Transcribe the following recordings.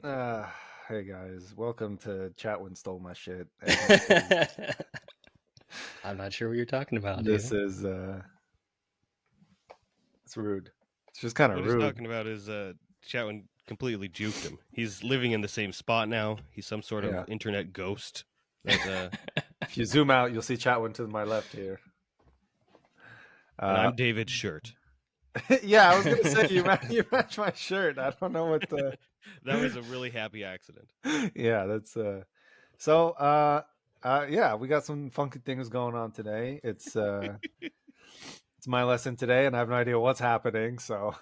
Uh, hey guys, welcome to Chatwin Stole My Shit. I'm not sure what you're talking about, This dude. is it's rude. It's just kind of What he's rude. talking about is Chatwin completely juked him. He's living in the same spot now. He's some sort Yeah. of internet ghost. That, If you zoom out, you'll see Chatwin to my left here. and I'm David's shirt. Yeah, I was gonna say you match my shirt. I don't know what the. That was a really happy accident. Yeah, that's yeah, we got some funky things going on today. It's my lesson today, and I have no idea what's happening. So,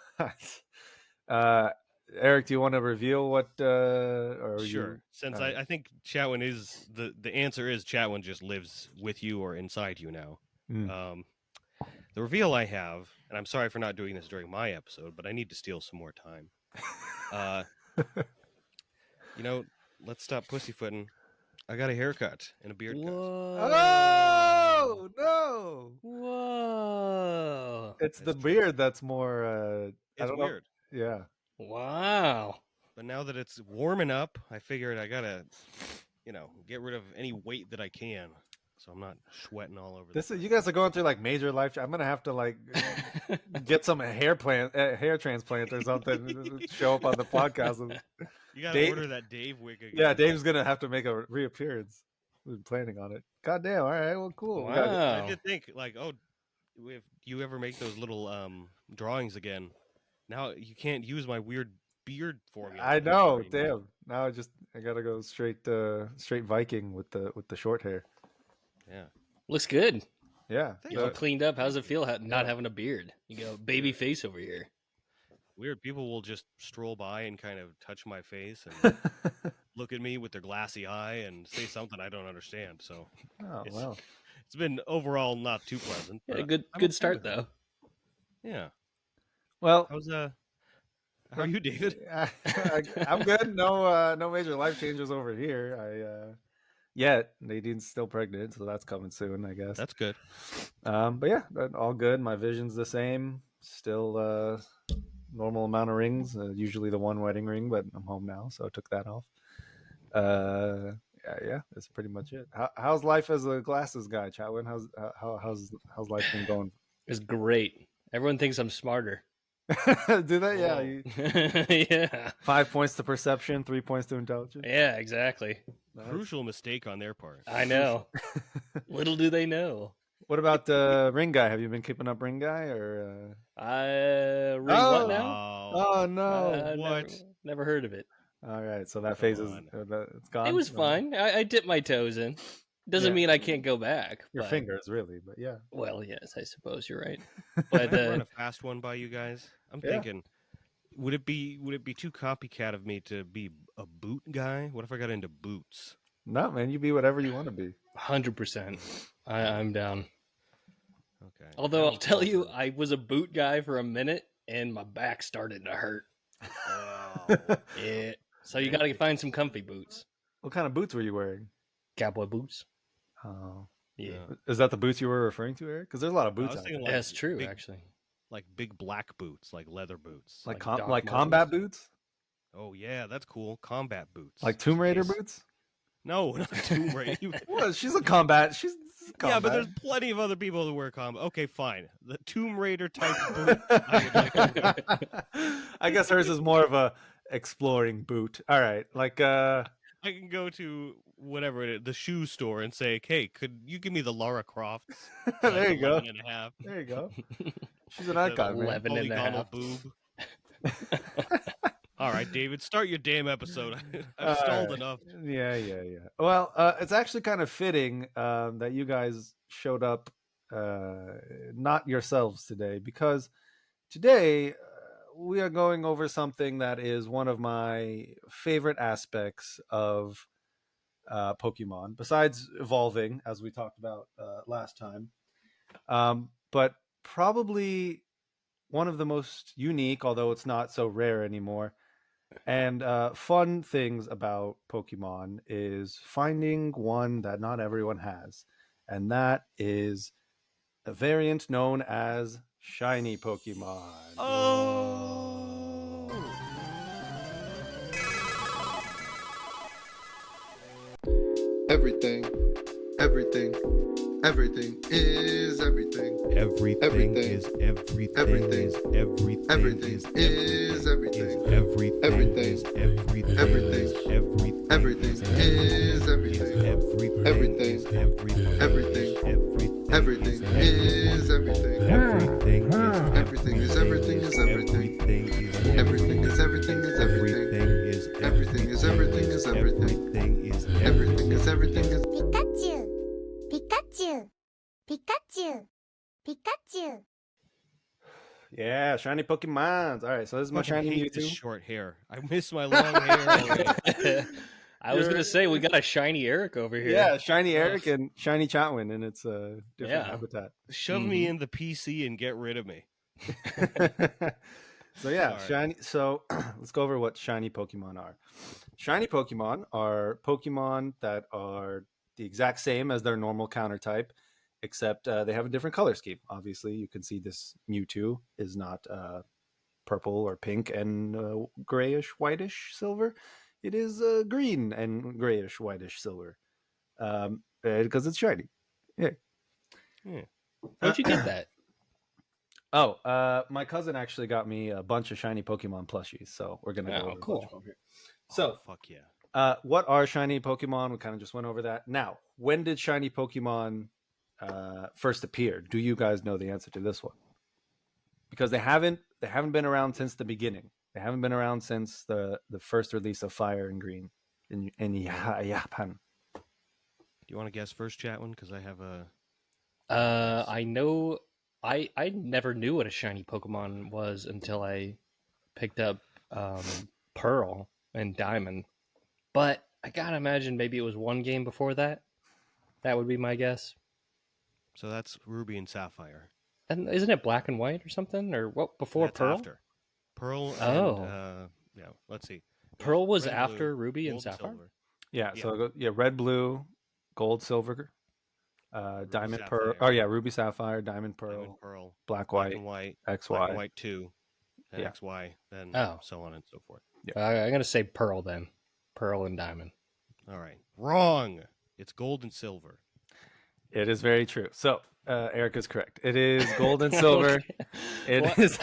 Eric, do you want to reveal what? Or Sure. you, Since I think Chatwin is the answer is Chatwin just lives with you or inside you now. The reveal I have, and I'm sorry for not doing this during my episode, but I need to steal some more time. Let's stop pussyfooting. I got a haircut and a beard cut. Oh no! Whoa! It's the That's true. beard that's more. It's I don't weird. know. Yeah. Wow! But now that it's warming up, I figured I gotta, get rid of any weight that I can, so I'm not sweating all over. You guys are going through like major life. I'm gonna have to like get some hair transplant or something to show up on the podcast. You gotta order that Dave wig again. Yeah, Dave's gonna have to make a reappearance. We've been planning on it. God damn! All right, well, cool. Wow! I did think if you ever make those little drawings again, now you can't use my weird beard formula. I know. Damn. Now I gotta go straight Viking with the short hair. Yeah. Looks good. Yeah. You all cleaned up. How's it feel not having a beard? You go baby face over here. Weird people will just stroll by and kind of touch my face and look at me with their glassy eye and say something I don't understand. So it's been overall not too pleasant. Yeah, good start though. Yeah. Well, how are you, David? I'm good. No major life changes over here. Yet Nadine's still pregnant, so that's coming soon, I guess. That's good. But yeah, all good. My vision's the same. Still normal amount of rings. Usually the one wedding ring, but I'm home now, so I took that off. Yeah, that's pretty much it. How's life as a glasses guy, Chatwin? How's life been going? It's great. Everyone thinks I'm smarter. Do they? Yeah. Yeah. 5 points to perception, 3 points to intelligence. Yeah, exactly. Nice. Crucial mistake on their part. I know. Little do they know. What about Ring Guy? Have you been keeping up Ring Guy or? What now? Oh no! What? Never heard of it. All right, so that phase it's gone. It was fun. I dipped my toes in. Doesn't mean I can't go back. Your fingers, really, but yeah. Well, yes, I suppose you're right. But run a fast one by you guys. I'm thinking, would it be too copycat of me to be a boot guy? What if I got into boots? No, man, you be whatever you want to be. 100%. I'm down. Okay. Although I'll tell you, I was a boot guy for a minute, and my back started to hurt. Yeah. So you got to find some comfy boots. What kind of boots were you wearing? Cowboy boots. Oh, yeah. Is that the boots you were referring to, Eric? Because there's a lot of boots. That's true, actually. Like big black boots, like leather boots, like combat boots. Oh yeah, that's cool. Combat boots, like Tomb Raider boots. No, not Tomb Raider. Well, she's a combat. Yeah, but there's plenty of other people who wear combat. Okay, fine. The Tomb Raider type boot. I guess hers is more of a exploring boot. All right, like I can go to whatever it is, the shoe store and say, "Hey, could you give me the Lara Crofts?" There you go. 11.5. There you go. She's an icon, 11.5 boob. All right, David, start your damn episode. I've stalled enough. Yeah. Well, it's actually kind of fitting that you guys showed up, not yourselves today, because today we are going over something that is one of my favorite aspects of Pokemon, besides evolving, as we talked about last time. But probably one of the most unique, although it's not so rare anymore, and fun things about Pokemon is finding one that not everyone has. And that is a variant known as Shiny Pokemon. Oh! everything, everything, everything is everything. Everything is everything. Everything. Is everything. Everything is everything. Everything. Is everything. Everything. Everything. Everything is everything. Everything. Everything. Is everything. Everything. Everything. Everything is everything. Everything. Everything is everything is everything. Everything is everything is everything. Everything is everything is everything. Everything is everything is. Pikachu, Pikachu, Pikachu, Pikachu. Yeah, shiny Pokemons. All right, so this is my shiny hate this Mewtwo. short hair. I miss my long hair already. I was gonna say we got a shiny Eric over here. Yeah, shiny Eric and shiny Chatwin, and it's a different Yeah. habitat. Shove me in the PC and get rid of me. So yeah, All right. shiny. So let's go over what shiny Pokemon are. Shiny Pokemon are Pokemon that are the exact same as their normal counter type, except they have a different color scheme. Obviously, you can see this Mewtwo is not purple or pink and grayish, whitish, silver. It is green and grayish, whitish, silver, because it's shiny. Yeah. How'd you get that? Oh, my cousin actually got me a bunch of shiny Pokemon plushies, so we're gonna go Oh, over a cool. bunch of them here. So, Oh, fuck yeah. what are shiny Pokemon? We kind of just went over that. Now, when did shiny Pokemon first appear? Do you guys know the answer to this one? Because they haven't been around since the beginning. They haven't been around since the first release of Fire and Green in Japan. Do you want to guess first, Chatwin? Because I have a. I know. I never knew what a shiny Pokemon was until I picked up Pearl and Diamond. But I gotta imagine maybe it was one game before that. That would be my guess. So that's Ruby and Sapphire. And isn't it Black and White or something? Or what before That's Pearl? After. Pearl. Oh. And, yeah. Let's see. Pearl was Red, after blue, Ruby and gold, Sapphire? silver. Yeah, Yeah. so red, blue, gold, silver, diamond, pearl. Sapphire. Oh yeah, ruby, sapphire, diamond, pearl, Diamond, Pearl. black, Black white, and White. X, Black Y. and White 2. Then Yeah. XY. Then Oh. so on and so forth. I'm gonna say Pearl then. Pearl and Diamond. All right. Wrong. It's gold and silver. It is very true. So Eric is correct. It is gold and silver. It What? is.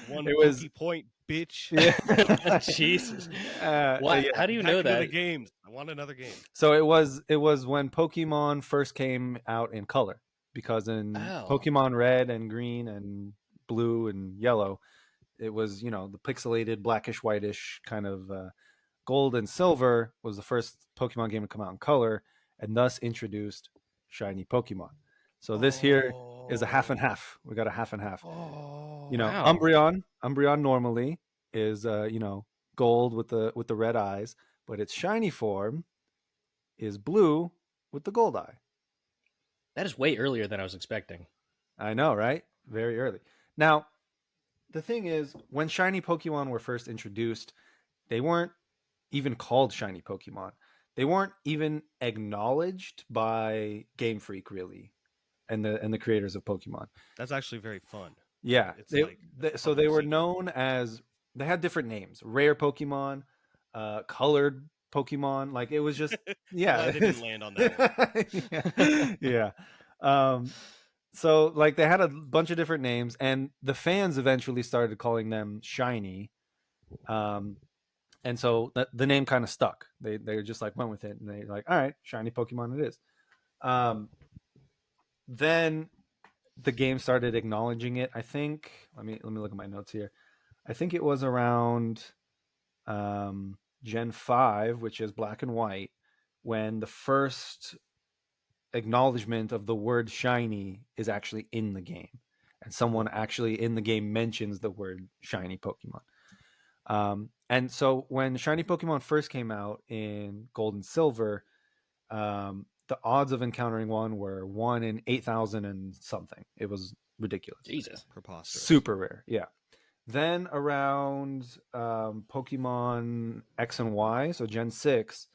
One It was. point, bitch. Yeah. Jesus. Yeah. How do you Back know to the that? games. I want another game. So it was when Pokemon first came out in color, because in Oh. Pokemon Red and Green and Blue and Yellow, it was the pixelated blackish whitish kind of. Gold and Silver was the first Pokemon game to come out in color, and thus introduced shiny Pokemon. So this here is a half and half. We got a half and half. Oh. Wow. Umbreon normally is gold with the red eyes, but its shiny form is blue with the gold eye. That is way earlier than I was expecting. I know, right? Very early. Now, the thing is, when shiny Pokemon were first introduced, they weren't even called shiny Pokemon. They weren't even acknowledged by Game Freak, really, and the creators of Pokemon. That's actually very fun. Yeah, It's so they were known as, they had different names: rare Pokemon, colored Pokemon. Like, it was just Glad they didn't land on that one. Yeah. So like they had a bunch of different names, and the fans eventually started calling them shiny. And so the name kind of stuck. They just like went with it, and they're like, all right, shiny Pokemon it is. Then the game started acknowledging it. I think let me look at my notes here. I think it was around Gen 5, which is Black and White, when the first acknowledgement of the word shiny is actually in the game, and someone actually in the game mentions the word shiny Pokemon. And so when shiny Pokemon first came out in Gold and Silver, the odds of encountering one were 1 in 8,000 and something. It was ridiculous. Jesus. Preposterous. Super rare. Yeah. Then around Pokemon X and Y, so Gen 6,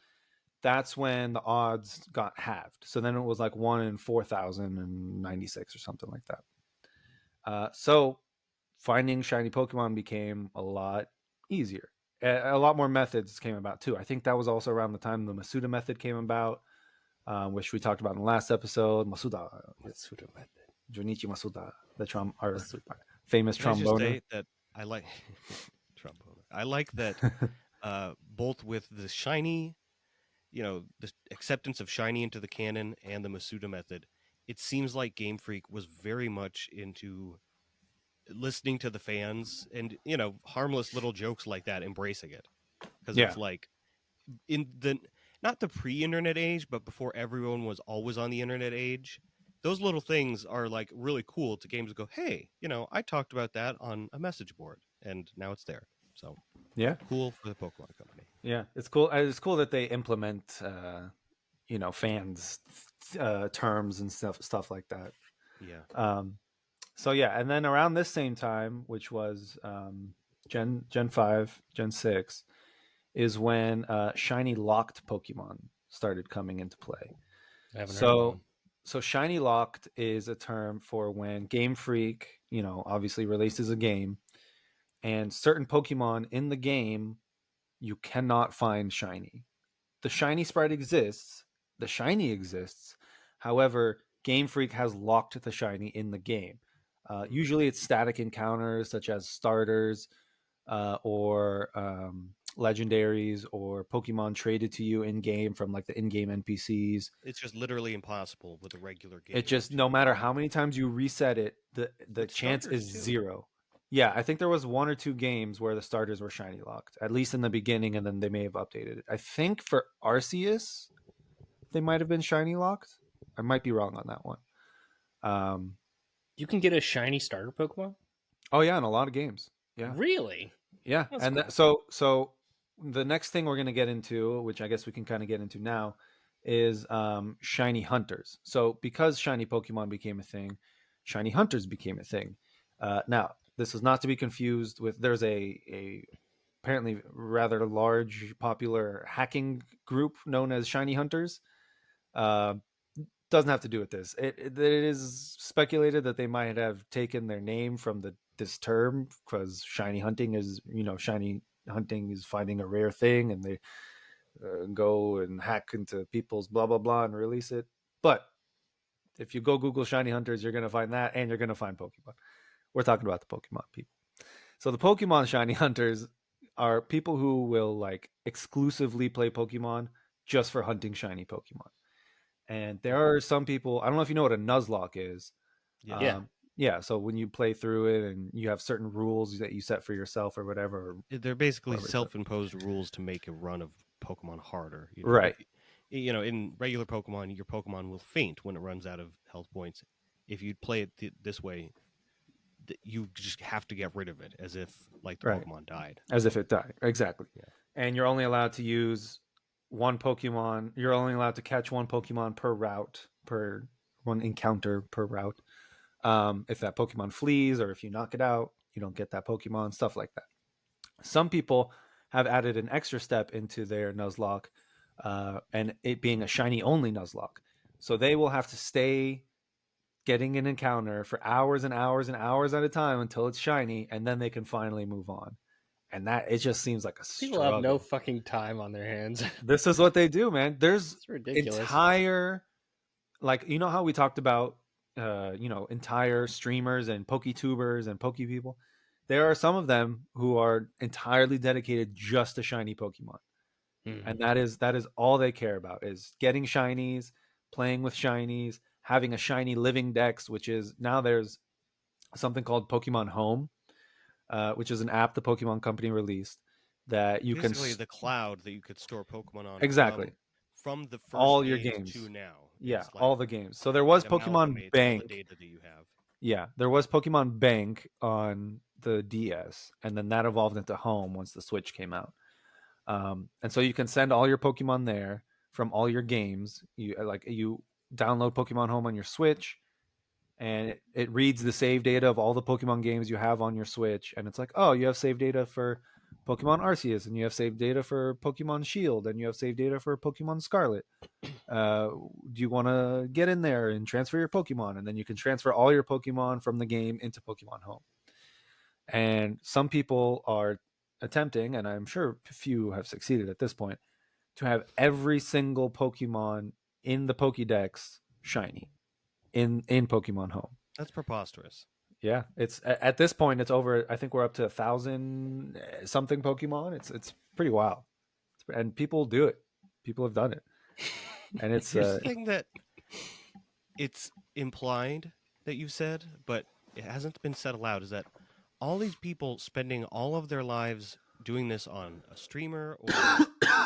that's when the odds got halved. So then it was like 1 in 4,096 or something like that. So finding shiny Pokemon became a lot easier. A lot more methods came about too. I think that was also around the time the Masuda method came about. which we talked about in the last episode. Masuda, Matsuda method. Junichi Masuda, our Masuda. famous Can I just tromboner. say that I like trombone. I like that both with the shiny, the acceptance of shiny into the canon and the Masuda method, it seems like Game Freak was very much into listening to the fans and harmless little jokes like that, embracing it, because Yeah. it's like in the not the pre-internet age, but before everyone was always on the internet age. Those little things are like really cool to games to go, hey, I talked about that on a message board and now it's there. So Yeah. cool for the Pokemon Company. Yeah, it's cool. It's cool that they implement, fans terms and stuff like that. Yeah. So yeah, and then around this same time, which was Gen 5, Gen 6, is when shiny locked Pokemon started coming into play. I haven't heard of one. So shiny locked is a term for when Game Freak, obviously releases a game, and certain Pokemon in the game you cannot find shiny. The shiny sprite exists, the shiny exists. However, Game Freak has locked the shiny in the game. Usually it's static encounters such as starters or legendaries or Pokemon traded to you in game from like the in-game NPCs. It's just literally impossible with a regular game. It just, no matter how many times you reset it, the With chance is starters, too. 0. Yeah, I think there was 1 or 2 games where the starters were shiny locked, at least in the beginning, and then they may have updated it. I think for Arceus, they might have been shiny locked. I might be wrong on that one. You can get a shiny starter Pokemon? Oh yeah, in a lot of games. Yeah. Really? Yeah, That's and cool. so the next thing we're going to get into, which I guess we can kind of get into now, is shiny hunters. So because shiny Pokemon became a thing, shiny hunters became a thing. Now, this is not to be confused with, there's a apparently rather large popular hacking group known as shiny hunters. Doesn't have to do with this. It is speculated that they might have taken their name from this term, because shiny hunting is finding a rare thing, and they go and hack into people's blah blah blah and release it. But if you go Google shiny hunters, you're going to find that, and you're going to find Pokemon. We're talking about the Pokemon people. So the Pokemon shiny hunters are people who will like exclusively play Pokemon just for hunting shiny Pokemon. And there are some people, I don't know if you know what a Nuzlocke is. Yeah. Yeah, so when you play through it and you have certain rules that you set for yourself or whatever. They're basically whatever self-imposed rules to make a run of Pokemon harder. Right. In regular Pokemon, your Pokemon will faint when it runs out of health points. If you play it this way, you just have to get rid of it as if like the Right. Pokemon died. As if it died. Exactly. Yeah. And you're only allowed to use one Pokemon. You're only allowed to catch one Pokemon per route, per one encounter per route. If that Pokemon flees or if you knock it out, you don't get that Pokemon, stuff like that. Some people have added an extra step into their Nuzlocke, and it being a shiny only Nuzlocke. So they will have to stay getting an encounter for hours and hours and hours at a time until it's shiny, and then they can finally move on. And that, it just seems like a People struggle. have no fucking time on their hands. This is what they do, man. There's It's ridiculous. entire, like, you know how we talked about entire streamers and PokeTubers and Poke people? There are some of them who are entirely dedicated just to shiny Pokemon. And that is all they care about, is getting shinies, playing with shinies, having a shiny living dex, which is, now there's something called Pokemon Home, which is an app the Pokemon Company released that you Basically can the cloud that you could store Pokemon on. Exactly. From the first all your games games to now. Yeah, It's like all the games. So there was it Pokemon amalgamates Bank. all the data that you have. Yeah, there was Pokemon Bank on the DS, and then that evolved into Home once the Switch came out. And so you can send all your Pokemon there from all your games. You download Pokemon Home on your Switch, and it reads the save data of all the Pokemon games you have on your Switch, and it's like, oh, you have save data for Pokemon Arceus, and you have save data for Pokemon Shield, and you have save data for Pokemon Scarlet. Do you want to get in there and transfer your Pokemon? And then you can transfer all your Pokemon from the game into Pokemon Home. And some people are attempting, and I'm sure few have succeeded at this point, to have every single Pokemon in the Pokédex shiny in Pokemon Home. That's preposterous. Yeah, it's at this point it's over. I think we're up to 1,000 something Pokemon. It's pretty wild, and people do it. People have done it, and it's Here's the thing that it's implied that you said, but it hasn't been said aloud. Is that all these people spending all of their lives doing this on a streamer or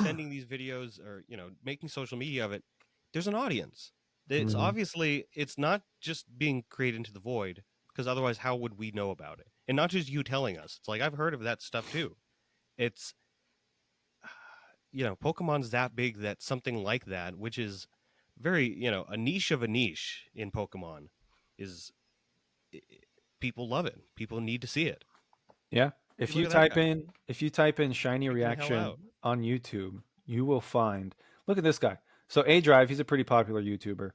sending these videos or making social media of it? There's an audience. It's obviously it's not just being created into the void. Because otherwise, how would we know about it? And not just you telling us. It's like, I've heard of that stuff too. It's, Pokemon's that big that something like that, which is very, a niche of a niche in Pokemon, people love it. People need to see it. Yeah. If you type in shiny reaction on YouTube, you will find, look at this guy. So A-Drive, he's a pretty popular YouTuber.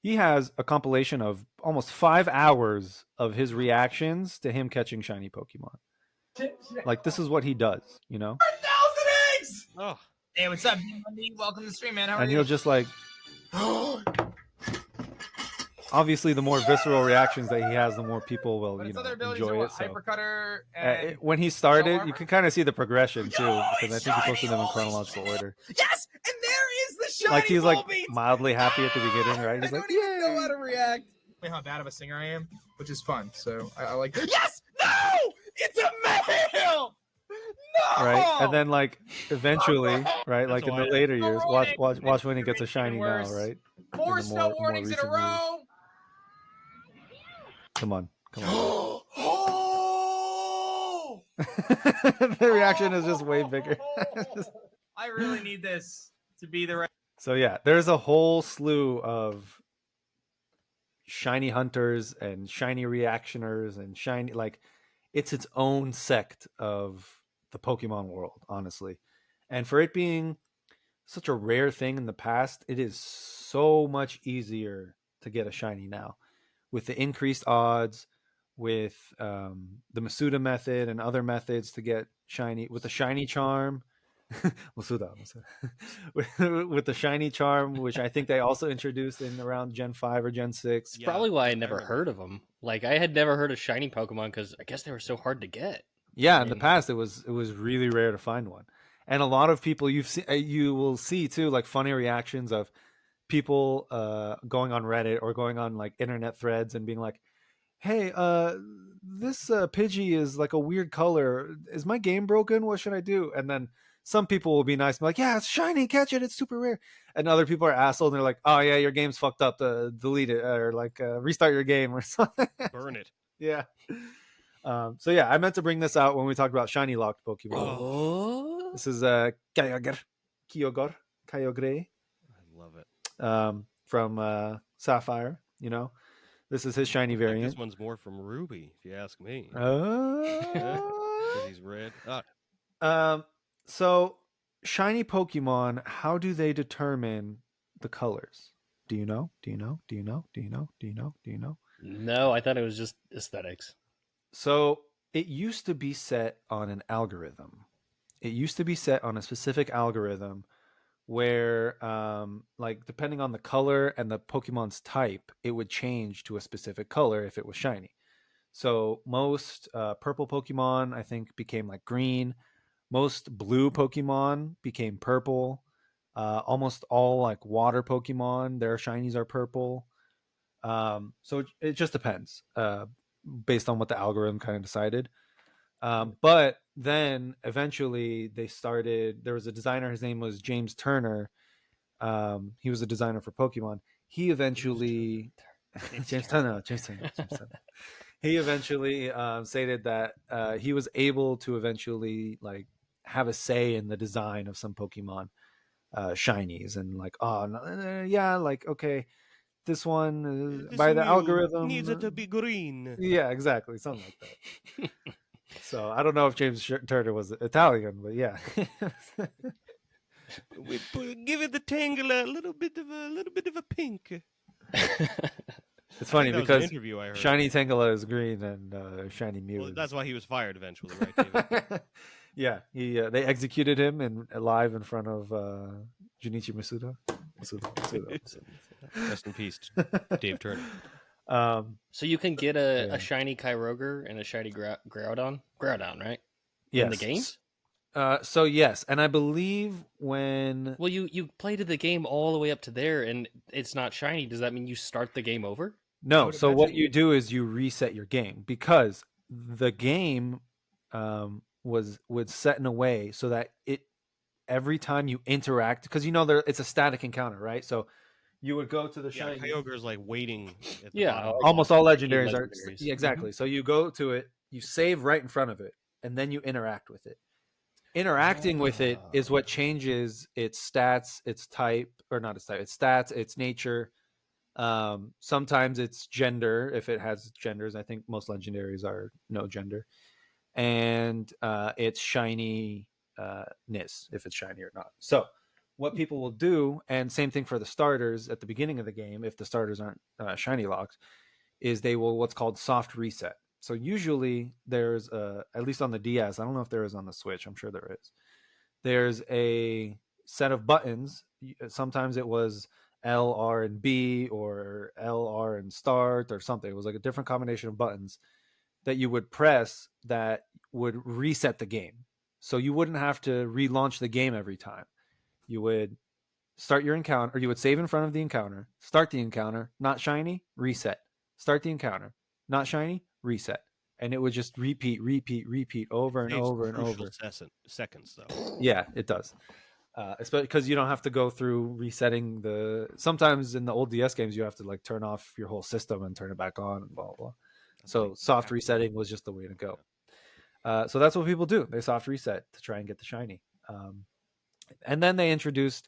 He has a compilation of almost 5 hours of his reactions to him catching shiny Pokemon. Like, this is what he does, 1,000 eggs! Oh. Hey, what's up, Bundy? Welcome to the stream, man. How are and you? He'll just like... Obviously, the more visceral reactions that he has, the more people will, enjoy it. So, Hypercutter and... when he started, you can kind of see the progression, too, because I think he posted them in chronological order. Yes! And there is the shiny Like, he's like Volbeat! mildly happy at the beginning, right? He's I like, don't even know how yeah. to react. How bad of a singer I am, which is fun. So I like. Yes! No! It's a male! No! Right, and then like eventually, right, like in the later years, warning. watch when he gets a shiny now, Worse. right? 4 in the snow more warnings in a recent years. row. Come on. Oh! The reaction is just way bigger. I really need this to be the right. So yeah, there's a whole slew of shiny hunters and shiny reactioners and shiny, like, it's its own sect of the Pokemon world, honestly. And for it being such a rare thing in the past, it is so much easier to get a shiny now with the increased odds, with the Masuda method and other methods to get shiny, with the shiny charm. Masuda. With the shiny charm, which I think they also introduced in around Gen 5 or Gen 6. It's probably why I never heard of them. Like, I had never heard of shiny Pokemon because I guess they were so hard to get. Yeah, in the past it was really rare to find one. And a lot of people you will see too, like, funny reactions of people going on Reddit or going on like internet threads and being like, hey, this Pidgey is like a weird color. Is my game broken? What should I do? And then some people will be nice and be like, yeah, it's shiny, catch it, it's super rare. And other people are assholes and they're like, oh yeah, your game's fucked up, delete it, or like restart your game or something. Burn it. Yeah. So yeah, I meant to bring this out when we talked about shiny locked Pokemon. Oh. This is Kyogre. I love it. From Sapphire, This is his shiny variant. This one's more from Ruby, if you ask me. Yeah, he's red. So shiny Pokemon, how do they determine the colors? Do you know? No, I thought it was just aesthetics. So it used to be set on an algorithm. It used to be set on a specific algorithm where, like, depending on the color and the Pokemon's type, it would change to a specific color if it was shiny. So most purple Pokemon, I think, became like green. Most blue Pokemon became purple. Almost all like water Pokemon, their shinies are purple. So it just depends based on what the algorithm kind of decided. But then eventually there was a designer, his name was James Turner. He was a designer for Pokemon. He eventually James Turner. He eventually stated that he was able to eventually like have a say in the design of some Pokemon shinies, and like, okay, this one by the algorithm needs it to be green. Yeah, exactly, something like that. So I don't know if James Turner was Italian, but yeah. We give it the Tangela a little bit of a pink. It's funny because shiny heard. Tangela is green and shiny Mew. Well, that's why he was fired eventually, right, David? Yeah, they executed him live in front of Junichi Masuda. Rest in peace, Dave Turner. So you can get a shiny Kyogre and a shiny Groudon, right? Yes. In the games? So yes, and I believe when you played the game all the way up to there and it's not shiny, does that mean you start the game over? No, so what you do is you reset your game because the game was set in a way so that every time you interact, because it's a static encounter, right? So you would go to the shiny. Kyogre is like waiting. At the Yeah, bottom. Almost all legendaries are legendaries. exactly. So you go to it, you save right in front of it, and then you interact with it. Interacting with it is what changes its stats, its type, or not its type, its stats, its nature. Sometimes it's gender if it has genders. I think most legendaries are no gender, and it's shiny ness if it's shiny or not. So what people will do, and same thing for the starters at the beginning of the game, if the starters aren't shiny locked, is they will what's called soft reset. So usually there's at least on the DS, I don't know if there is on the Switch, I'm sure there is. There's a set of buttons. Sometimes it was L, R, and B, or L, R, and start, or something. It was like a different combination of buttons that you would press that would reset the game. So you wouldn't have to relaunch the game every time. You would start your encounter, or you would save in front of the encounter, start the encounter, not shiny, reset. Start the encounter, not shiny, reset. And it would just repeat over and over and over. Seconds, though. Yeah, it does. Especially because you don't have to go through resetting sometimes in the old DS games, you have to like turn off your whole system and turn it back on and blah, blah. So soft resetting was just the way to go. So that's what people do. They soft reset to try and get the shiny. And then they introduced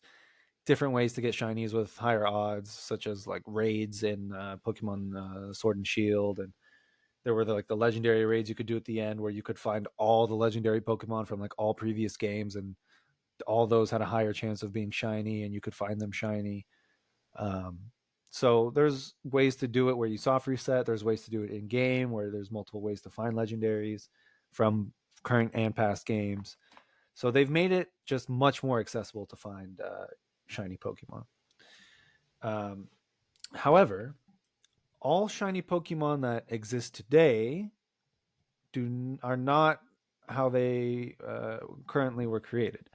different ways to get shinies with higher odds, such as like raids in Pokemon Sword and Shield. And there were the legendary raids you could do at the end where you could find all the legendary Pokemon from like all previous games, and all those had a higher chance of being shiny, and you could find them shiny. So there's ways to do it where you soft reset. There's ways to do it in game where there's multiple ways to find legendaries from current and past games. So they've made it just much more accessible to find shiny Pokemon. However, all shiny Pokemon that exist today are not how they currently were created.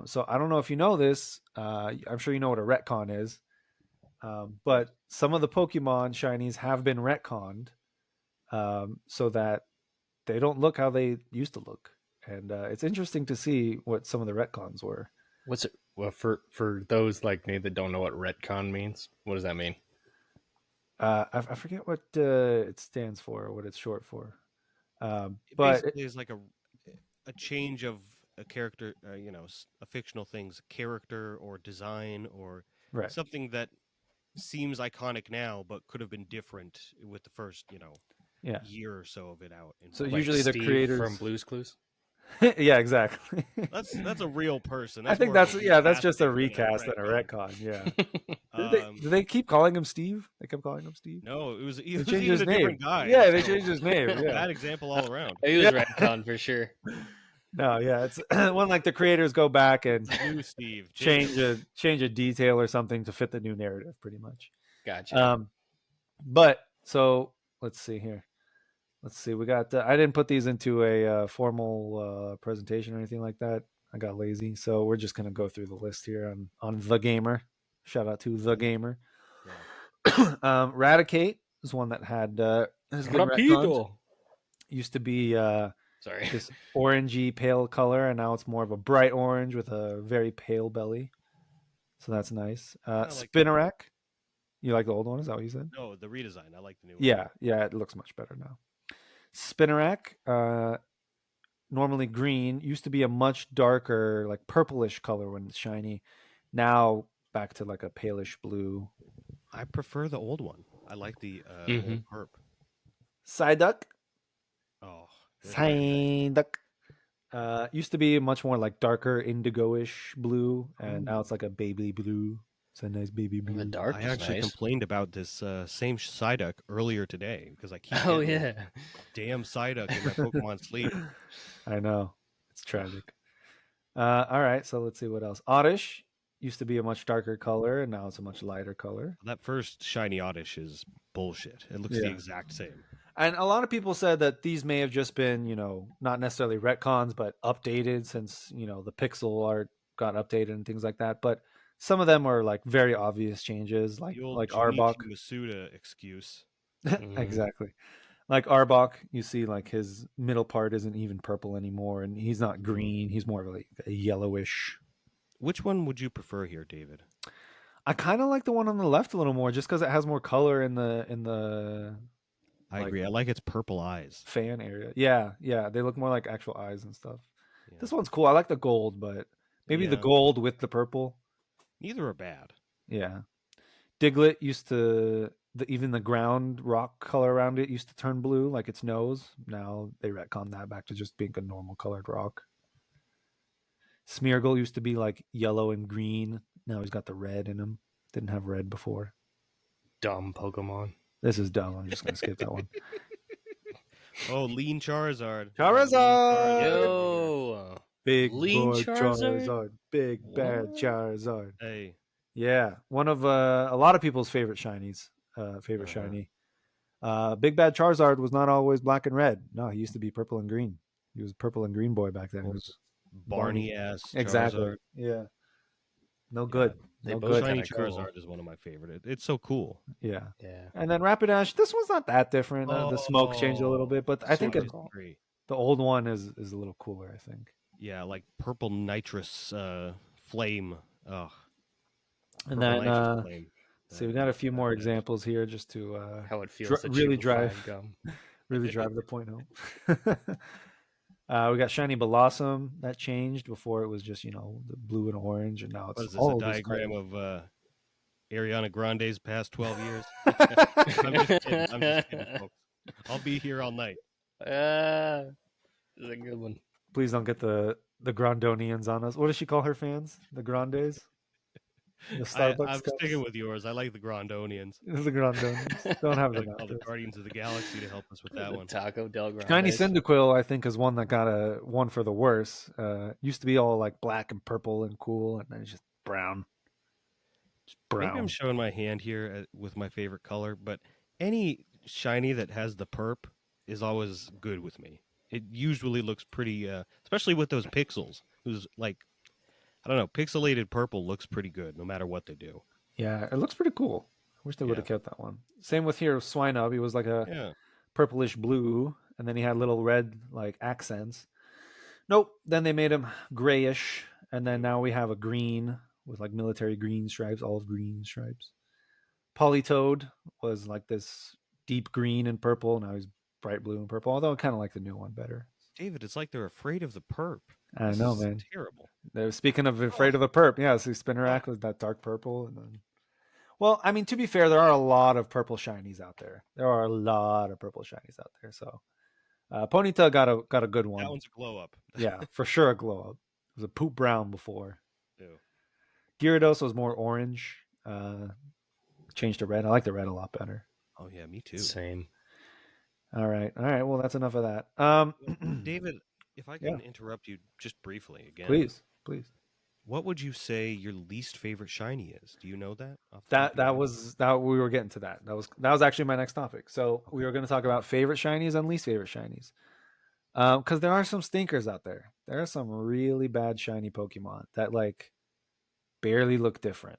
So I don't know if you know this. I'm sure you know what a retcon is. But some of the Pokemon shinies have been retconned so that they don't look how they used to look. And it's interesting to see what some of the retcons were. What's it? Well, for those like me that don't know what retcon means, what does that mean? I forget what it stands for or what it's short for. But basically is like a change of a character, a fictional thing's character or design or something that seems iconic now, but could have been different with the first, year or so of it out. So like usually Steve the creators from Blue's Clues. Yeah, exactly. That's a real person. I think that's just a recast and a retcon. Yeah. Did they keep calling him Steve? They kept calling him Steve. No, it was they changed his name. Different guy. Yeah, they changed his name. Yeah. Bad example all around. He was retcon for sure. No, yeah, it's when like the creators go back and new Steve change a detail or something to fit the new narrative, pretty much. Gotcha. But so let's see here. Let's see. We got. I didn't put these into a formal presentation or anything like that. I got lazy, so we're just gonna go through the list here on The Gamer. Shout out to The Gamer. Yeah. Raticate is one that had used to be this orangey pale color, and now it's more of a bright orange with a very pale belly. So that's nice. Spinarak. You like the old one? Is that what you said? No, the redesign. I like the new one. Yeah, it looks much better now. Spinarak, normally green, used to be a much darker, like purplish color when it's shiny. Now back to like a palish blue. I prefer the old one. I like the old perp. Psyduck. Oh, Psyduck. Used to be much more like darker indigo-ish blue, and now it's like a baby blue. It's a nice baby blue. I actually complained about this same Psyduck earlier today because I keep damn Psyduck in my Pokemon sleep. I know. It's tragic. All right, so let's see what else. Oddish used to be a much darker color, and now it's a much lighter color. That first shiny Oddish is bullshit. It looks the exact same. And a lot of people said that these may have just been, not necessarily retcons, but updated since, the pixel art got updated and things like that. But some of them are like very obvious changes, like The old Arbok. Junichi Masuda excuse. Exactly. Like Arbok, you see like his middle part isn't even purple anymore, and he's not green. He's more of like a yellowish. Which one would you prefer here, David? I kind of like the one on the left a little more, just because it has more color in the. I agree. I like its purple eyes. Fan area. Yeah, they look more like actual eyes and stuff. Yeah. This one's cool. I like the gold, but maybe the gold with the purple. Neither are bad. Yeah. Diglett used to even the ground rock color around it used to turn blue, like its nose. Now they retcon that back to just being a normal colored rock. Smeargle used to be like yellow and green. Now he's got the red in him. Didn't have red before. Dumb Pokemon. This is dumb. I'm just gonna skip that one. Oh, Lean Charizard. Charizard! Yo! Big Lean boy Charizard? Big bad Charizard. Hey. Yeah, one of a lot of people's favorite shinies. Shiny. Big bad Charizard was not always black and red. No, he used to be purple and green. He was purple and green boy back then. He was Barney ass. Exactly. Charizard. Yeah. No good. They No both good. Shiny kinda cool. Charizard is one of my favorite. It's so cool. Yeah. Yeah. And then Rapidash. This one's not that different. The smoke changed a little bit, but I think So the disagree. old one is a little cooler. I think. Yeah, like purple nitrous flame. Oh. And Purple then nitrous flame. see, we got a few more examples here just to How it feels to really chew drive fine gum. really drive the point home. We got Shiny Blossom that changed. Before it was just the blue and orange, and now it's What is this, all a these diagram colors. of Ariana Grande's past 12 years? I'm just kidding, folks. I'll be here all night. This is a good one. Please don't get the Grandonians on us. What does she call her fans? The Grandes? The Starbucks I'm cups? sticking with yours. I like the Grandonians. The Grandonians. Don't have I'm them gonna call out the there. Guardians of the Galaxy to help us with that The one. Taco Del Grande. Shiny Cyndaquil, I think, is one that got a one for the worse. Used to be all like black and purple and cool, and then it's just brown. Just brown. Maybe I'm showing my hand here with my favorite color, but any shiny that has the perp is always good with me. It usually looks pretty, especially with those pixels. Who's like, I don't know, pixelated purple looks pretty good no matter what they do. Yeah, it looks pretty cool. I wish they would have kept that one. Same with here, Swinub. He was like a purplish blue, and then he had little red like accents. Nope. Then they made him grayish, and then now we have a green with like military green stripes, olive green stripes. Politoed was like this deep green and purple. Now he's bright blue and purple, although I kind of like the new one better. David, it's like they're afraid of the perp. I know, man. Terrible. Speaking of afraid of the perp, yeah, so Spinnerack was that dark purple. And then... Well, I mean, to be fair, there are a lot of purple shinies out there. So Ponyta got a good one. That one's a glow up. Yeah, for sure a glow up. It was a poop brown before. Ew. Gyarados was more orange. Changed to red. I like the red a lot better. Oh yeah, me too. Same. All right. Well, that's enough of that. David, if I can interrupt you just briefly again. Please. What would you say your least favorite shiny is? Do you know that? That was we were getting to that. That was actually my next topic. So we were going to talk about favorite shinies and least favorite shinies. Because there are some stinkers out there. There are some really bad shiny Pokemon that like barely look different.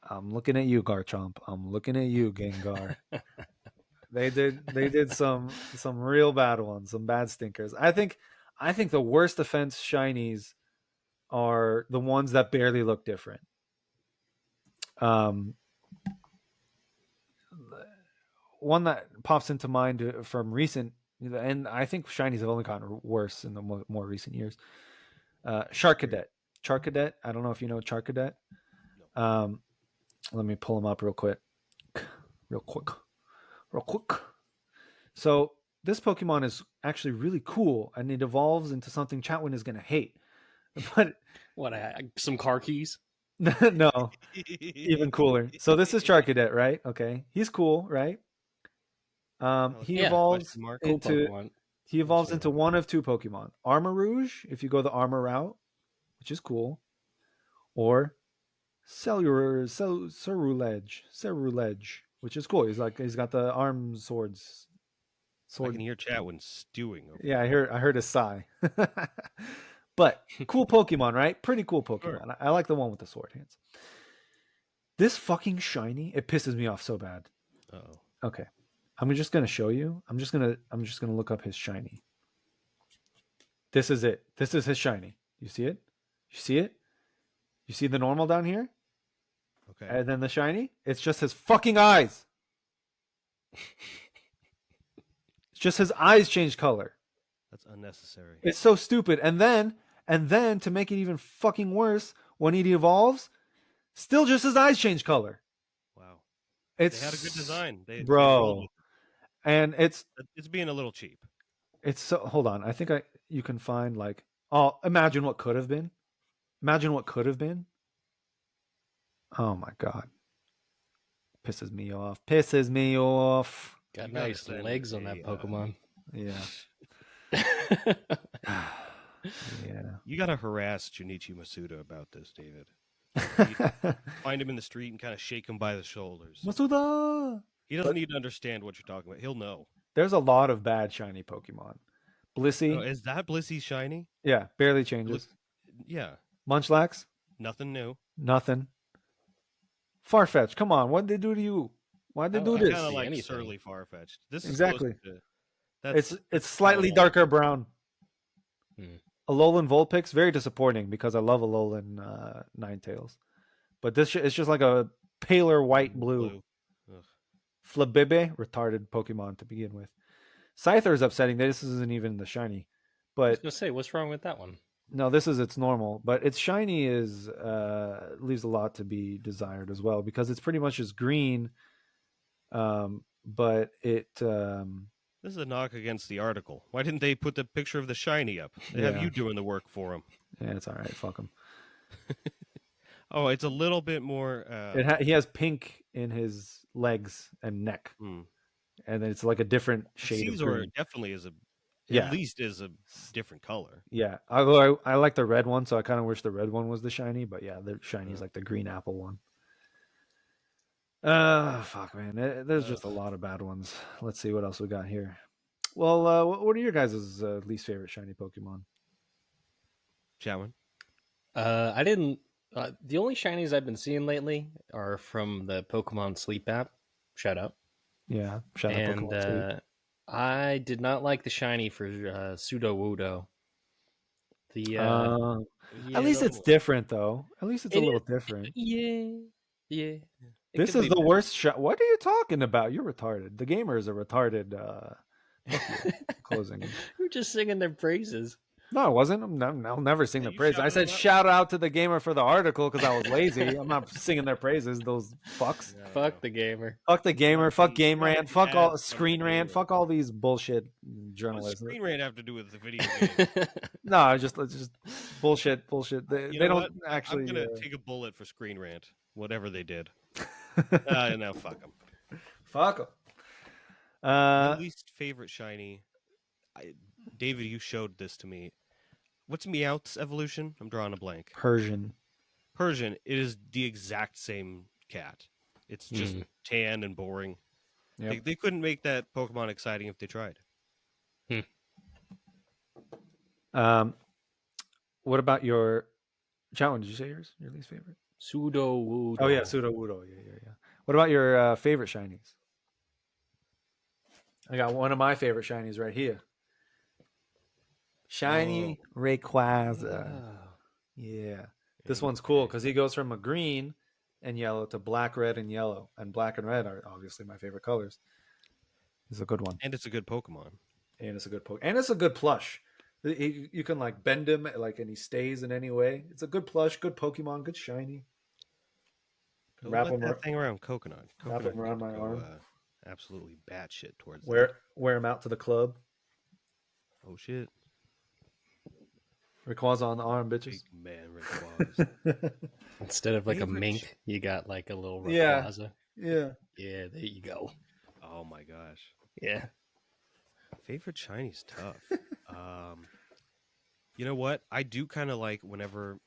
I'm looking at you, Garchomp. I'm looking at you, Gengar. They did some real bad ones, some bad stinkers. I think the worst offense shinies are the ones that barely look different. One that pops into mind from recent, and I think shinies have only gotten worse in the more recent years. Charcadet. I don't know if you know Charcadet. Let me pull him up real quick. So this Pokemon is actually really cool, and it evolves into something Chatwin is going to hate. But what? Some car keys? No, even cooler. So this is Charcadet, right? Okay, he's cool, right? He evolves into one of two Pokemon: Armor Rouge, if you go the Armor route, which is cool, or Cerulege, which is cool. He's got the arm swords. I can hear Chatwin stewing. Over Yeah, there. I heard a sigh. But cool Pokemon, right? Pretty cool Pokemon. Sure. I like the one with the sword hands. This fucking shiny, it pisses me off so bad. Uh-oh. Okay. I'm just gonna show you. I'm just gonna look up his shiny. This is it. This is his shiny. You see it? You see it? You see the normal down here? Okay. And then the shiny? It's just his fucking eyes. It's just his eyes change color. That's unnecessary. It's so stupid. And then to make it even fucking worse, when he evolves, still just his eyes change color. Wow. They had a good design. They rolled bro. with And it's being a little cheap. It's so hold on. I think you can find imagine what could have been. Imagine what could have been. Oh my god. Pisses me off. Pisses me off. Got nice legs on that Pokemon. Yeah. Yeah. You gotta harass Junichi Masuda about this, David. Find him in the street and kind of shake him by the shoulders. Masuda! He doesn't need to understand what you're talking about. He'll know. There's a lot of bad shiny Pokemon. Blissey. Oh, is that Blissey shiny? Yeah, barely changes. Yeah. Munchlax. Nothing new. Nothing. Farfetch. Come on, what did they do to you? Why'd they do this? Kind of like anything. surly Farfetch. This is exactly. It's slightly darker brown. Hmm. Alolan Vulpix, very disappointing because I love Alolan Ninetales. But this it's just like a paler white blue. Flabébé, retarded Pokemon to begin with. Scyther is upsetting. This isn't even the shiny. I was But gonna say, what's wrong with that one? no, this is its normal. But its shiny is leaves a lot to be desired as well because it's pretty much just green. But it This is a knock against the article. Why didn't they put the picture of the shiny up? They have you doing the work for them. Yeah, it's all right. Fuck them. Oh, it's a little bit more. He has pink in his legs and neck, and then it's like a different shade of green. Definitely is at least is a different color. Yeah, although I like the red one, so I kind of wish the red one was the shiny. But yeah, the shiny is like the green apple one. Fuck, man. There's just a lot of bad ones. Let's see what else we got here. Well, what are your guys' least favorite shiny Pokemon? Chatwin? I didn't. The only shinies I've been seeing lately are from the Pokemon Sleep app. Shout out. Yeah, shout out Pokemon Sleep. I did not like the shiny for Sudowoodo. At least it's different, though. At least it's a little different. Yeah. This is the worst shot. What are you talking about? You're retarded. The gamer is a retarded closing. You're just singing their praises. No, I wasn't. I'll never sing the praise. I said shout out to the gamer for the article because I was lazy. I'm not singing their praises. Those fucks. Yeah, fuck the gamer. Fuck the gamer. Fuck Game Rant. Fuck all Screen Rant. Fuck all these bullshit journalists. What does Screen Rant have to do with the video game? No, it's just bullshit. They don't actually. I'm gonna take a bullet for Screen Rant. Whatever they did. No, fuck them. Fuck them. My least favorite shiny. David, you showed this to me. What's Meowth's evolution? I'm drawing a blank. Persian. It is the exact same cat. It's just tan and boring. Yep. They couldn't make that Pokemon exciting if they tried. What about your... Chatwin, did you say yours? Your least favorite? Sudowoodo. Oh, yeah, Sudowoodo. Yeah. What about your favorite shinies? I got one of my favorite shinies right here. Shiny Rayquaza. Yeah. This one's cool because he goes from a green and yellow to black, red, and yellow. And black and red are obviously my favorite colors. It's a good one. And it's a good Pokemon. And it's a good plush. You can like bend him and he stays in any way. It's a good plush, good Pokemon, good shiny. Wrap him that thing around Coconut. Wrap him around my arm. Absolutely batshit towards wear him out to the club. Oh shit. Rayquaza on the arm, bitches. Big man Rayquaza. Instead of like a mink, you got like a little Rayquaza. Yeah. Yeah, there you go. Oh my gosh. Yeah. Favorite shiny's tough. You know what? I do kind of like whenever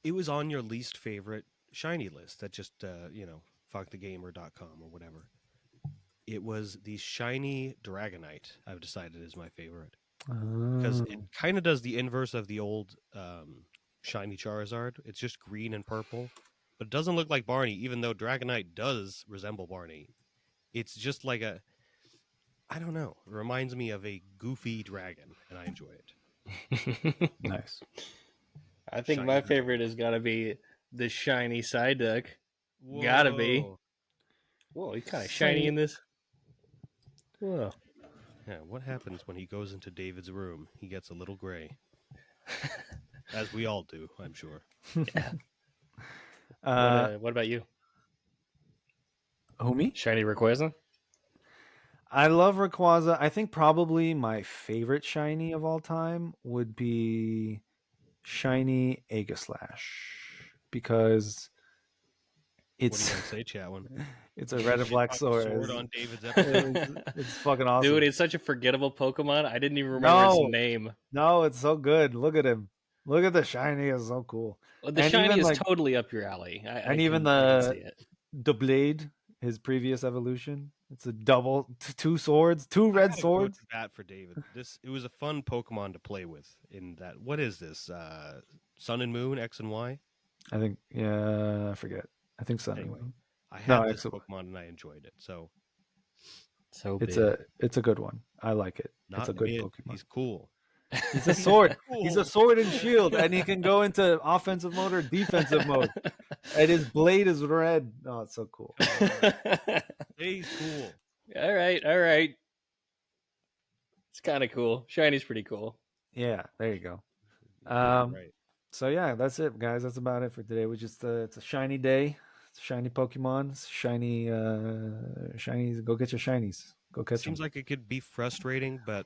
it was on your least favorite shiny list. That just fuckthegamer.com or whatever. It was the shiny Dragonite. I've decided is my favorite because it kind of does the inverse of the old shiny Charizard. It's just green and purple, but it doesn't look like Barney, even though Dragonite does resemble Barney. It's just like I don't know. It reminds me of a goofy dragon, and I enjoy it. Nice. I think Shiny my Dragonite. favorite is gotta be the shiny Psyduck. Whoa. Gotta be. Whoa, he's kind of shiny in this. Whoa. Yeah, what happens when he goes into David's room? He gets a little gray. As we all do, I'm sure. Yeah. What about you? Who, me? Shiny Rayquaza? I love Rayquaza. I think probably my favorite shiny of all time would be shiny Aegislash because What are you it's going to say, Chatwin? it's a red and black sword. Sword on David's episode. It's fucking awesome. Dude, it's such a forgettable Pokemon. I didn't even remember its name. No, it's so good. Look at him. Look at the shiny. It's so cool. Well, the And shiny even, is like- totally up your alley. and even I can see it. The blade, his previous evolution. It's a double, two swords, two I red gotta go swords. to bat for David. It was a fun Pokemon to play with. In that, what is this? Sun and Moon, X and Y. I think, yeah, I forget. I think so. Anyway, I No, had this X and Y. Pokemon and I enjoyed it. So So It's big. a good one. I like it. not It's a good mid, Pokemon. He's cool. He's a sword. He's a Cool. sword and shield, and he can go into offensive mode or defensive mode. And his blade is red. Oh, it's so cool. He's cool. All right. It's kind of cool. Shiny's pretty cool. Yeah, there you go. Yeah, right. So yeah, that's it, guys. That's about it for today. We just it's a shiny day. It's a shiny Pokemon. It's shiny shinies. Go get your shinies. Go catch them. Seems like it could be frustrating, but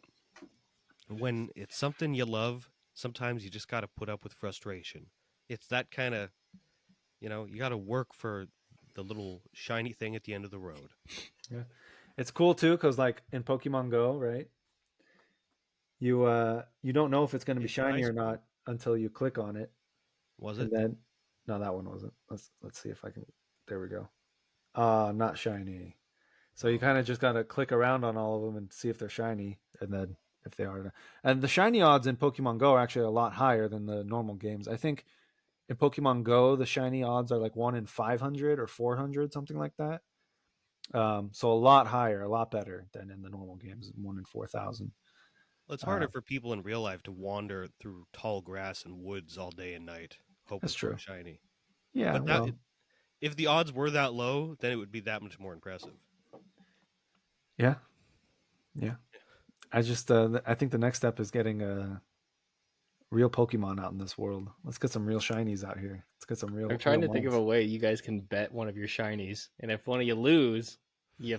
when it's something you love, sometimes you just got to put up with frustration. It's that kind of, you got to work for the little shiny thing at the end of the road. It's cool too, because like in Pokemon Go, right? You don't know if it's going to be It's shiny nice. or not until you click on it. Was And it? then, no, that one wasn't. Let's see if I can. There we go. Not shiny. So you kind of just gotta click around on all of them and see if they're shiny, and then if they are. And the shiny odds in Pokemon Go are actually a lot higher than the normal games. I think in Pokemon Go the shiny odds are like 1 in 500 or 400, something like that. So a lot higher, a lot better than in the normal games, 1 in 4,000. Well, it's harder for people in real life to wander through tall grass and woods all day and night, hoping That's for a true. shiny. Yeah, But well, if the odds were that low, then it would be that much more impressive. yeah. I just I think the next step is getting a real Pokemon out in this world. Let's get some real shinies out here. Let's get some real. I'm trying real to think of ones. a way you guys can bet one of your shinies, and if one of you lose, you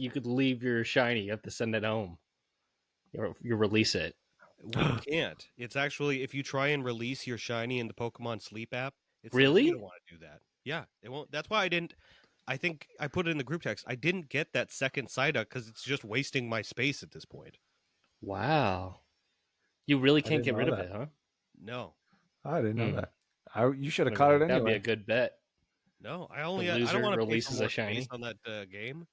could leave your shiny. You have to send it home. You release it. We can't. It's actually, if you try and release your shiny in the Pokemon Sleep app, it's Really? you don't want to do that. Yeah, it won't. That's why I think I put it in the group text. I didn't get that second Psyduck because it's just wasting my space at this point. Wow. You really can't didn't get rid know of that. it, huh? No, I didn't know Hmm. that. You should have caught it That'd be anyway. a good bet. no. I loser don't want to pay releases for a more shiny. space on that game.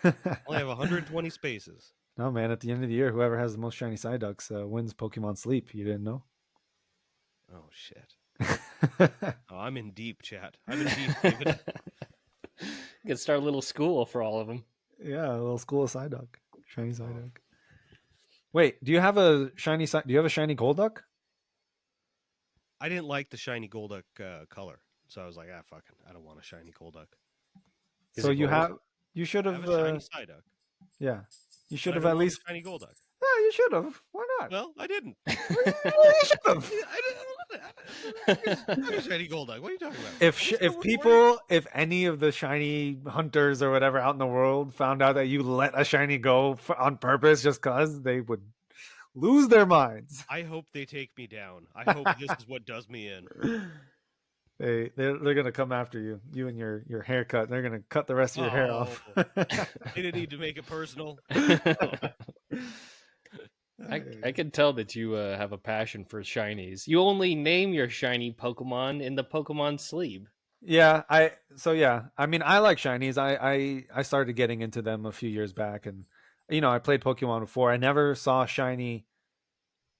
I only have 120 spaces. No, man. At the end of the year, whoever has the most shiny Psyducks wins Pokemon Sleep. You didn't know? Oh shit. Oh, I'm in deep, chat. I'm in deep, David. You could start a little school for all of them. Yeah, a little school of Psyduck. Shiny Psyduck. Wait, do you have a shiny? Do you have a shiny Golduck? I didn't like the shiny Golduck color, so I was like, fucking, I don't want a shiny Golduck. Is So it you gold? have. You should I have have. a shiny Psyduck. Yeah, you should but have I at don't want a least. shiny Golduck. Yeah, you should have. Why not? Well, I didn't. you should have. I didn't want a shiny Golduck. What are you talking about? If any of the shiny hunters or whatever out in the world found out that you let a shiny go on purpose just cause, they would lose their minds. I hope they take me down. I hope this is what does me in. They're gonna come after you and your haircut. They're gonna cut the rest of your hair off. They didn't need to make it personal. I can tell that you have a passion for shinies. You only name your shiny Pokemon in the Pokemon Sleep. Yeah, I mean, I like shinies. I started getting into them a few years back, and I played Pokemon before. I never saw shiny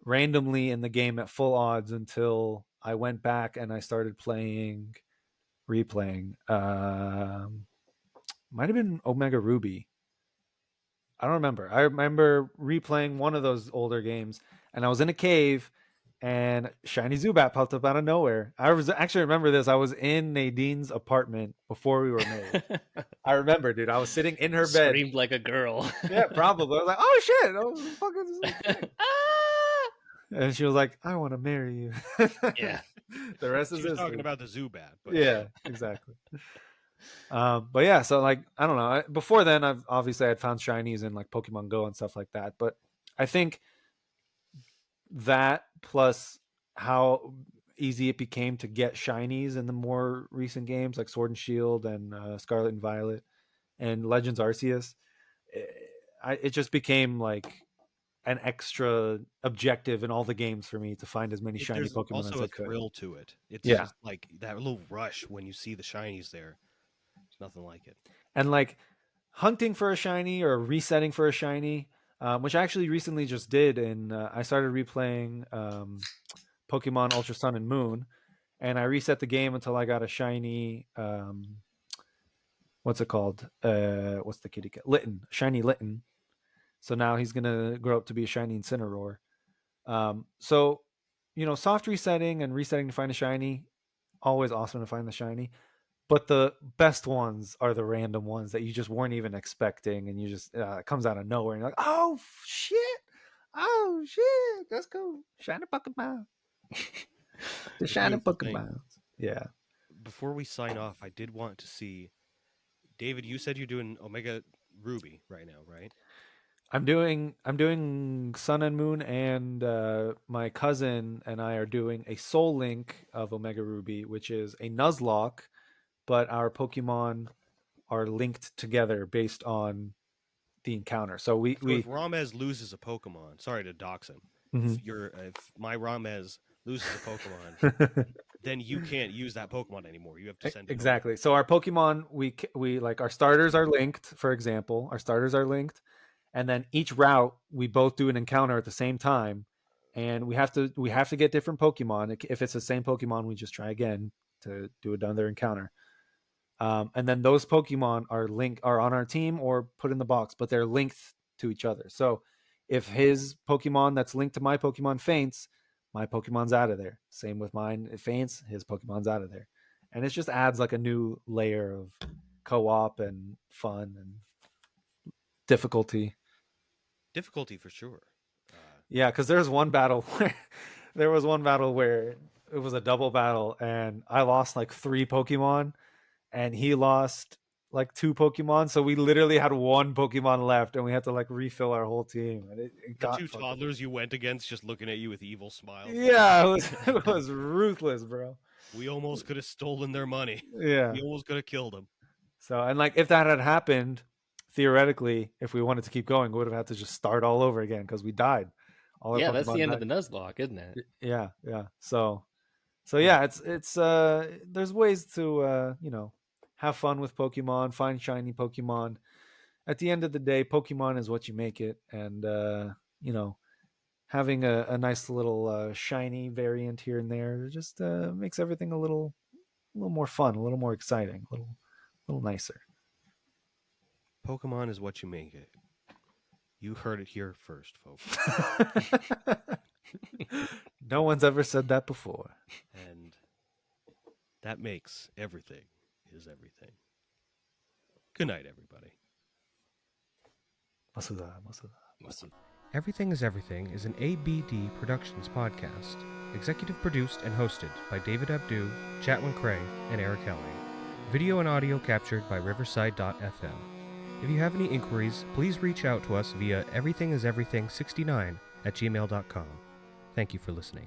randomly in the game at full odds until I went back and I started replaying. Might have been Omega Ruby. I don't remember. I remember replaying one of those older games, and I was in a cave, and shiny Zubat popped up out of nowhere. I was actually remember this. I was in Nadine's apartment before we were married. I remember, dude. I was sitting in her bed. Screamed like a girl. Yeah, probably. I was like, "Oh shit! Oh fucking!" And she was like, "I want to marry you." Yeah. The rest She is was history. talking about the Zubat. But... Yeah, exactly. But yeah, so like I don't know. Before then, I've obviously had found shinies in like Pokemon Go and stuff like that. But I think that plus how easy it became to get shinies in the more recent games like Sword and Shield and Scarlet and Violet and Legends Arceus, it just became like an extra objective in all the games for me to find as many shiny There's Pokemon also as I a could. thrill to it. It's Yeah. just like that little rush when you see the shinies there. There's nothing like it. And like hunting for a shiny or resetting for a shiny, which I actually recently just did, and I started replaying Pokemon Ultra Sun and Moon, and I reset the game until I got a shiny. What's it called? What's the kitty cat? Litten, shiny Litten. So now he's gonna grow up to be a shiny Incineroar. So, soft resetting and resetting to find a shiny, always awesome to find the shiny. But the best ones are the random ones that you just weren't even expecting, and you just it comes out of nowhere, and you're like, "Oh shit, let's go, shiny Pokemon, the shiny Pokemon." Yeah. Before we sign off, I did want to see, David. You said you're doing Omega Ruby right now, right? I'm doing Sun and Moon, and my cousin and I are doing a Soul Link of Omega Ruby, which is a Nuzlocke, but our Pokemon are linked together based on the encounter. So if Ramez loses a Pokemon, sorry to dox him. Mm-hmm. If my Ramez loses a Pokemon, then you can't use that Pokemon anymore. You have to send it exactly. So our Pokemon, we like our starters are linked. For example, our starters are linked, and then each route we both do an encounter at the same time, and we have to get different Pokemon. If it's the same Pokemon, we just try again to do another encounter. And then those Pokemon are on our team or put in the box, but they're linked to each other. So if his Pokemon that's linked to my Pokemon faints, my Pokemon's out of there. Same with mine. It faints, his Pokemon's out of there. And it just adds like a new layer of co-op and fun and difficulty. Difficulty for sure. Yeah, because there was one battle where it was a double battle, and I lost like 3 Pokemon, and he lost like 2 Pokemon. So we literally had 1 Pokemon left, and we had to like refill our whole team. And it got the 2 toddlers you went against just looking at you with evil smiles. Yeah, it was ruthless, bro. We almost could have stolen their money. Yeah, we almost could have killed them. So, and like if that had happened, theoretically, if we wanted to keep going, we would have had to just start all over again because we died. Yeah, that's the end of the Nuzlocke, isn't it? Yeah. So yeah, it's there's ways to have fun with Pokemon, find shiny Pokemon. At the end of the day, Pokemon is what you make it, and having a nice little shiny variant here and there just makes everything a little more fun, a little more exciting, a little nicer. Pokemon is what you make it. You heard it here first, folks. No one's ever said that before. And that makes everything is everything. Good night, everybody. Everything is Everything is an ABD Productions podcast. Executive produced and hosted by David Abdu, Chatwin Cray, and Eric Helling. Video and audio captured by Riverside.fm. If you have any inquiries, please reach out to us via everythingiseverything69@gmail.com. Thank you for listening.